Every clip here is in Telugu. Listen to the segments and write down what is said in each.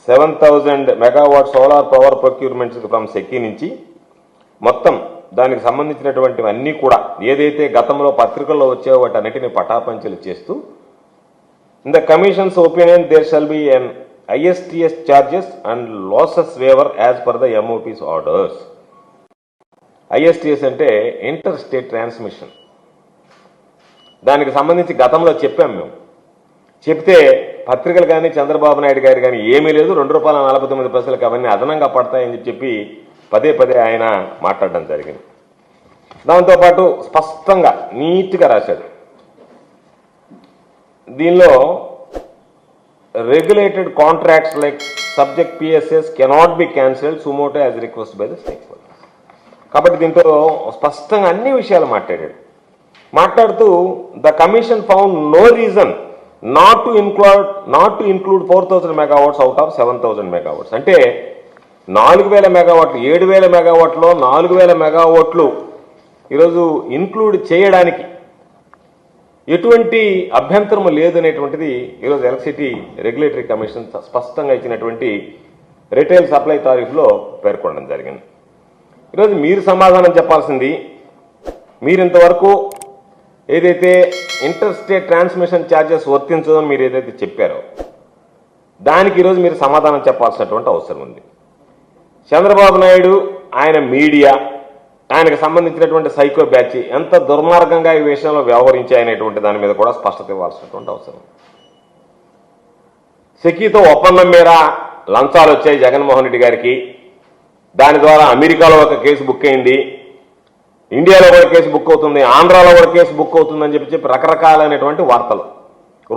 7,000 megawatt solar power procurements from SECI నుంచి మొత్తం దానికి సంబంధించినటువంటివన్నీ కూడా ఏదైతే గతంలో పత్రికల్లో వచ్చాయో వాటన్నిటిని పటాపంచలు చేస్తూ in the commission's opinion there shall be an ISTS charges and losses waiver as per the MOP's orders. ISTS అంటే ఇంటర్ స్టేట్ ట్రాన్స్మిషన్. దానికి సంబంధించి గతంలో చెప్పాం మేము. చెప్తే పత్రికలు కానీ చంద్రబాబు నాయుడు గారు కానీ ఏమీ లేదు, ₹2.49 అవన్నీ అదనంగా పడతాయని చెప్పి పదే పదే ఆయన మాట్లాడడం జరిగింది. దాంతోపాటు స్పష్టంగా నీట్గా రాశాడు. దీనిలో regulated contracts like subject PSS cannot be cancelled sumoto as requested by the stakeholders. కాబట్టి దీంతో స్పష్టంగా అన్ని విషయాలు మాట్లాడుతూ the commission found no reason not to include 4,000 megawatts out of 7,000 megawatts. అంటే 4,000 మెగావాట్లు 7,000 మెగావాట్లో 4,000 మెగావాట్లు ఈరోజు ఇంక్లూడ్ చేయడానికి ఎటువంటి అభ్యంతరము లేదనేటువంటిది ఈరోజు ఎలక్ట్రిసిటీ రెగ్యులేటరీ కమిషన్ స్పష్టంగా ఇచ్చినటువంటి రిటైల్ సప్లై టారిఫ్లో పేర్కొనడం జరిగింది. ఈరోజు మీరు సమాధానం చెప్పాల్సింది, మీరు ఇంతవరకు ఏదైతే ఇంటర్ స్టేట్ ట్రాన్స్మిషన్ ఛార్జెస్ వర్తించదని మీరు ఏదైతే చెప్పారో దానికి ఈరోజు మీరు సమాధానం చెప్పాల్సినటువంటి అవసరం ఉంది. చంద్రబాబు నాయుడు ఆయన మీడియా ఆయనకు సంబంధించినటువంటి సైకో బ్యాచ్ ఎంత దుర్మార్గంగా ఈ విషయంలో వ్యవహరించాయనేటువంటి దాని మీద కూడా స్పష్టత ఇవ్వాల్సినటువంటి అవసరం. సెకీతో ఒప్పందం మీద లంచాలు వచ్చాయి జగన్మోహన్ రెడ్డి గారికి, దాని ద్వారా అమెరికాలో ఒక కేసు బుక్ అయింది, ఇండియాలో కూడా కేసు బుక్ అవుతుంది, ఆంధ్రాలో కూడా కేసు బుక్ అవుతుందని చెప్పి రకరకాలైనటువంటి వార్తలు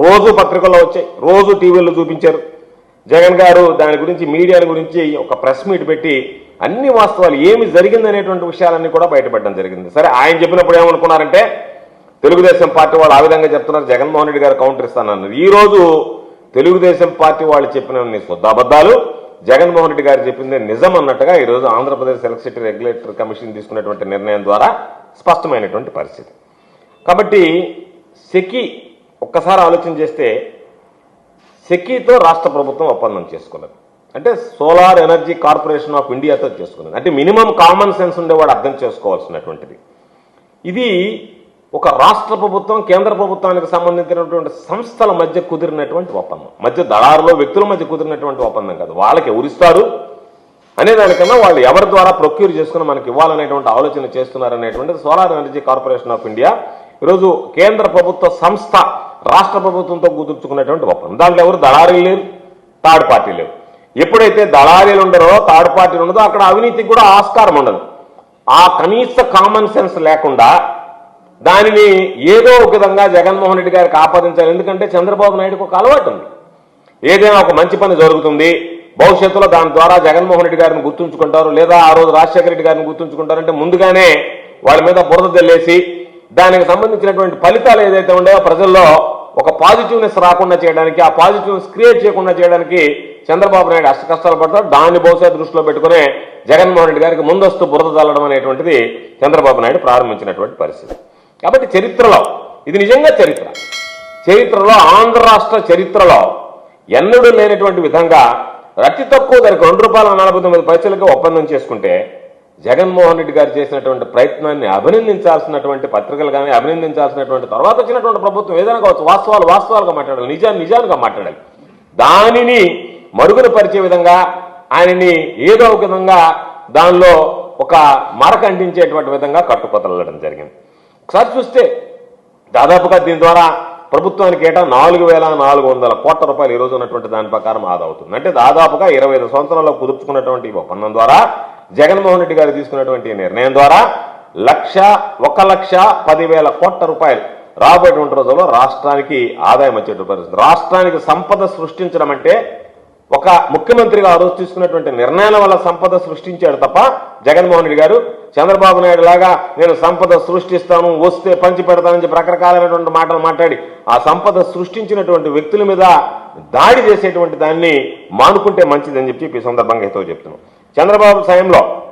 రోజు పత్రికల్లో వచ్చాయి, రోజు టీవీల్లో చూపించారు. జగన్ గారు దాని గురించి మీడియా గురించి ఒక ప్రెస్ మీట్ పెట్టి అన్ని వాస్తవాలు ఏమి జరిగిందనేటువంటి విషయాలన్నీ కూడా బయటపడడం జరిగింది. సరే, ఆయన చెప్పినప్పుడు ఏమనుకున్నారంటే తెలుగుదేశం పార్టీ వాళ్ళు ఆ విధంగా చెప్తున్నారు, జగన్మోహన్ రెడ్డి గారు కౌంటర్ ఇస్తానన్నారు. ఈ రోజు తెలుగుదేశం పార్టీ వాళ్ళు చెప్పిన శుద్ధాబద్దాలు, జగన్మోహన్ రెడ్డి గారు చెప్పింది నిజం అన్నట్టుగా ఈరోజు ఆంధ్రప్రదేశ్ ఎలక్ట్రిసిటీ రెగ్యులేటరీ కమిషన్ తీసుకున్నటువంటి నిర్ణయం ద్వారా స్పష్టమైనటువంటి పరిస్థితి. కాబట్టి సెకీ ఒక్కసారి ఆలోచన చేస్తే సెకీతో రాష్ట్ర ప్రభుత్వం ఒప్పందం చేసుకున్నది, అంటే సోలార్ ఎనర్జీ కార్పొరేషన్ ఆఫ్ ఇండియాతో చేసుకున్నది. అంటే మినిమం కామన్ సెన్స్ ఉండేవాడు అర్థం చేసుకోవాల్సినటువంటిది. ఇది ఒక రాష్ట్ర ప్రభుత్వం కేంద్ర ప్రభుత్వానికి సంబంధించినటువంటి సంస్థల మధ్య కుదిరినటువంటి ఒప్పందం, మధ్య దళారులో వ్యక్తుల మధ్య కుదిరినటువంటి ఒప్పందం కాదు. వాళ్ళకి ఎవరిస్తారు అనేదానికన్నా వాళ్ళు ఎవరి ద్వారా ప్రొక్యూర్ చేసుకుని మనకి ఇవ్వాలనేటువంటి ఆలోచన చేస్తున్నారనేటువంటిది solar energy corporation of India ఈరోజు కేంద్ర ప్రభుత్వ సంస్థ రాష్ట్ర ప్రభుత్వంతో కుదుర్చుకున్నటువంటి ఒప్పందం. దాంట్లో ఎవరు దళారీలు లేరు, థర్డ్ పార్టీ లేరు. ఎప్పుడైతే దళారీలు ఉండరో థర్డ్ పార్టీలు ఉండదో అక్కడ అవినీతికి కూడా ఆస్కారం ఉండదు. ఆ కనీస కామన్ సెన్స్ లేకుండా దానిని ఏదో ఒక విధంగా జగన్మోహన్ రెడ్డి గారికి ఆపాదించాలి. ఎందుకంటే చంద్రబాబు నాయుడుకి ఒక అలవాటు ఉంది, ఏదైనా ఒక మంచి పని జరుగుతుంది భవిష్యత్తులో దాని ద్వారా జగన్మోహన్ రెడ్డి గారిని గుర్తుంచుకుంటారు, లేదా ఆ రోజు రాజశేఖర రెడ్డి గారిని గుర్తుంచుకుంటారంటే ముందుగానే వాళ్ళ మీద బురద జల్లేసి దానికి సంబంధించినటువంటి ఫలితాలు ఏదైతే ఉండేవో ప్రజల్లో ఒక పాజిటివ్నెస్ రాకుండా చేయడానికి, ఆ పాజిటివ్నెస్ క్రియేట్ చేయకుండా చేయడానికి చంద్రబాబు నాయుడు అష్ట కష్టాలు పడతారు. దాన్ని బహుశా దృష్టిలో పెట్టుకునే జగన్మోహన్ రెడ్డి గారికి ముందస్తు బురద చల్లడం అనేటువంటిది చంద్రబాబు నాయుడు ప్రారంభించినటువంటి పరిస్థితి. కాబట్టి చరిత్రలో ఇది నిజంగా చరిత్రలో ఆంధ్ర రాష్ట్ర చరిత్రలో ఎన్నడూ లేనటువంటి విధంగా అతి తక్కువ ధరకు ₹2.49 ఒప్పందం చేసుకుంటే జగన్మోహన్ రెడ్డి గారు చేసినటువంటి ప్రయత్నాన్ని అభినందించాల్సినటువంటి పత్రికలు కానీ అభినందించాల్సినటువంటి తర్వాత వచ్చినటువంటి ప్రభుత్వం ఏదైనా కావచ్చు వాస్తవాలుగా మాట్లాడాలి, నిజాలుగా మాట్లాడాలి. దానిని మరుగున పరిచే విధంగా ఆయనని ఏదో ఒక విధంగా దానిలో ఒక మరక అంటించేటువంటి విధంగా కట్టుకొతలడం జరిగింది. ఒకసారి చూస్తే దాదాపుగా దీని ద్వారా ప్రభుత్వానికి ఏటా ₹4,400 కోట్ల ఈ రోజు ఉన్నటువంటి దాని ప్రకారం ఆదా అవుతుంది. అంటే దాదాపుగా 25 సంవత్సరాల్లో కుదుర్చుకున్నటువంటి ఒప్పందం ద్వారా జగన్మోహన్ రెడ్డి గారు తీసుకున్నటువంటి నిర్ణయం ద్వారా ₹1,10,000 కోట్ల రాబోయేటువంటి రోజుల్లో రాష్ట్రానికి ఆదాయం వచ్చేటువంటి పరిస్థితి. రాష్ట్రానికి సంపద సృష్టించడం అంటే ఒక ముఖ్యమంత్రిగా ఆ రోజు తీసుకున్నటువంటి నిర్ణయాల వల్ల సంపద సృష్టించాడు తప్ప జగన్మోహన్ రెడ్డి గారు చంద్రబాబు నాయుడు లాగా నేను సంపద సృష్టిస్తాను వస్తే పంచి పెడతానని చెప్పి రకరకాలైనటువంటి మాటలు మాట్లాడి ఆ సంపద సృష్టించినటువంటి వ్యక్తుల మీద దాడి చేసేటువంటి దాన్ని మానుకుంటే మంచిదని చెప్పి ఈ సందర్భంగా హితవు చెప్తున్నాను. చంద్రబాబు సమయంలో